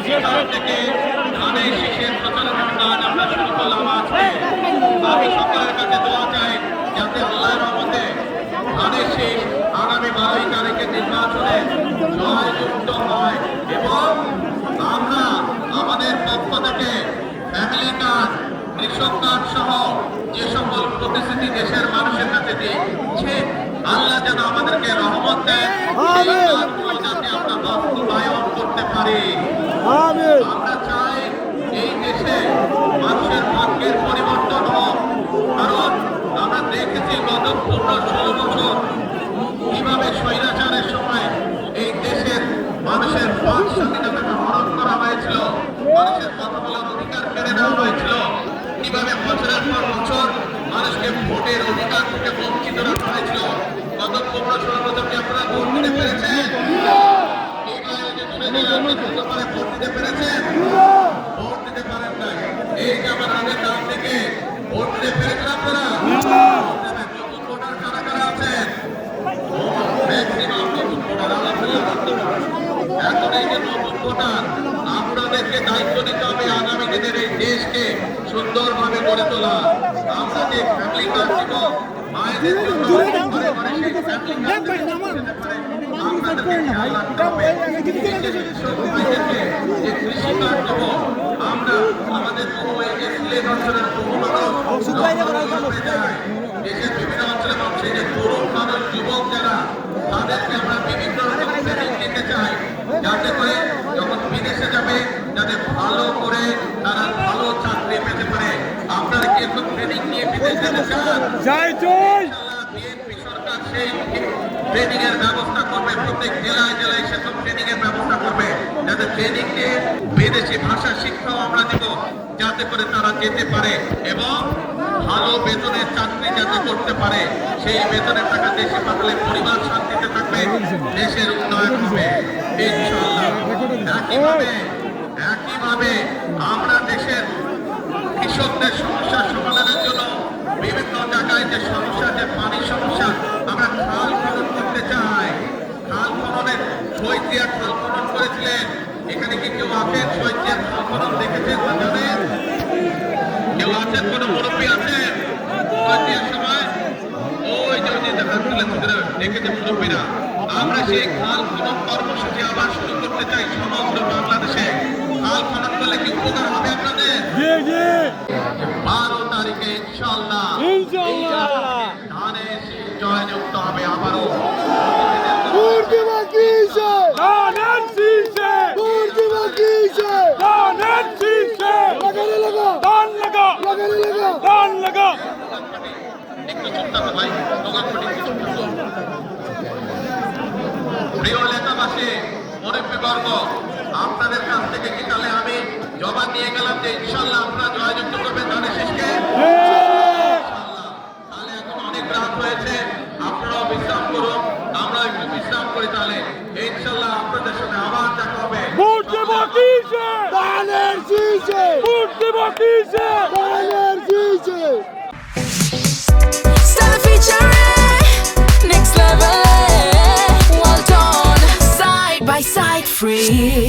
এখান থেকে ধানের শীষের প্রচারণার কাজ আমরা শুরু করলাম আজকে। আমি সকলের কাছে দোয়া চাই যাতে আল্লাহর রহমতে ধানের শীষ আগামী 12 তারিখের নির্বাচনে জয়যুক্ত হয় এবং আমরা আমাদের পক্ষ থেকে ফ্যামিলি কার্ড, কৃষক কার্ড সহ যে সকল প্রতিশ্রুতি দেশের মানুষের কাছে দিয়েছে আল্লাহ যেন আমাদেরকে রহমত দেন, সেই কাজগুলো যাতে আমরা বাস্তবায়ন করতে পারি। আমরা চাই এই দেশে মানুষের ভাগ্যের পরিবর্তন হোক, কারণ আমরা দেখেছি গত 15-16 বছর কিভাবে স্বৈরাচারের সময় এই দেশের মানুষের বাক স্বাধীনতাকে হরণ করা হয়েছিল, মানুষের কথা বলার অধিকার কেড়ে নেওয়া হয়েছিল, কিভাবে বছরের পর বছর মানুষকে ভোটের অধিকার থেকে বঞ্চিত রাখা হয়েছিল। গত 15-16 বছর কি আপনারা ভোট দিতে পেরেছেন? ভোট দিতে পেরেছেন? ভোট দিতে পারেন নাই। এই যে আমার আগের দাম থেকে ভোট দিতে পেরেছেন আপনারা? নতুন ভোটার কারা কারা আছেন? ম্যাক্সিমাম নতুন ভোটার আলহামদুলিল্লাহ। এখন এই যে নতুন ভোটার, আপনাদেরকে দায়িত্ব নিতে হবে আগামী দিনের এই দেশকে সুন্দরভাবে গড়ে তোলা। আমরা যে ফ্যামিলি কার্ড দিব মায়েদের জন্য ঘরে ঘরে সেই ফ্যামিলি কার্ড আপনাদেরকে খেয়াল রাখতে হবে। যে কৃষি কার্ড দেব আমরা আমাদের বহু সিলেট অঞ্চলের বহু মানুষ দেশের বিভিন্ন অঞ্চলের মানুষ, এই যে তরুণ মানুষ, যুবক যারা, তাদেরকে আমরা বিভিন্ন রকম ট্রেনিং দিতে চাই যাতে করে যখন বিদেশে যাবে যাতে ভালো করে তারা ভালো চাকরি পেতে পারে। আপনারা কি একটু ট্রেনিং নিয়ে বিদেশ যেতে চান? বিএনপি সরকার সেই ট্রেনিং এর ব্যবস্থা করবে, প্রত্যেক জেলায় জেলায় সেসব ট্রেনিং এর ব্যবস্থা করবে যাতে ট্রেনিং নিয়ে বিদেশি ভাষা শিক্ষাও আমরা দিব যাতে করে তারা যেতে পারে এবং ভালো বেতনের চাকরি যাতে করতে পারে। সেই বেতনের টাকা দেশে পাঠালে পরিবার শান্তিতে থাকবে, দেশের উন্নয়ন হবে ইনশাআল্লাহ। একইভাবে আমরা দেশের কৃষকদের সমস্যার সমাধানের জন্য বিভিন্ন জায়গায় যে সমস্যা, যে পানির সমস্যা, আমরা খাল খনন করতে চাই। খাল খননের শহীদিয়া খাল খনন করেছিলেন, এখানে কি কেউ আছেন শহীদিয়ার খাল খনন দেখেছেন বা জানেন? কেউ আছেন? কোনো মুরব্বী আছেন? শহীদিয়ার সময় ওই যে হাত তুলে দেখেছেন মুরব্বীরা। আমরা সেই খাল খনন কর্মসূচি আবার শুরু করতে চাই সমগ্র বাংলাদেশে। খাল খনন করলে কি উপকার হবে আপনাদের? 12 তারিখে ইনশাআল্লাহ ধানের শীষ জয়যুক্ত হবে আবারও। প্রিয় এলাকাবাসী, মুরব্বীবর্গ, আপনাদের কাছ থেকে কি তাহলে আমি জবাব নিয়ে গেলাম যে ইনশাআল্লাহ আপনারা জয়যুক্ত করবেন ধানের শীষকে? তাহলে এখন অনেক রাত হয়েছে, আপনারাও বিশ্রাম করুন, আমরা একটু বিশ্রাম করি। তাহলে ইনশাআল্লাহ আপনাদের সাথে আবার দেখা হবে। Next level, well done, side by side, free.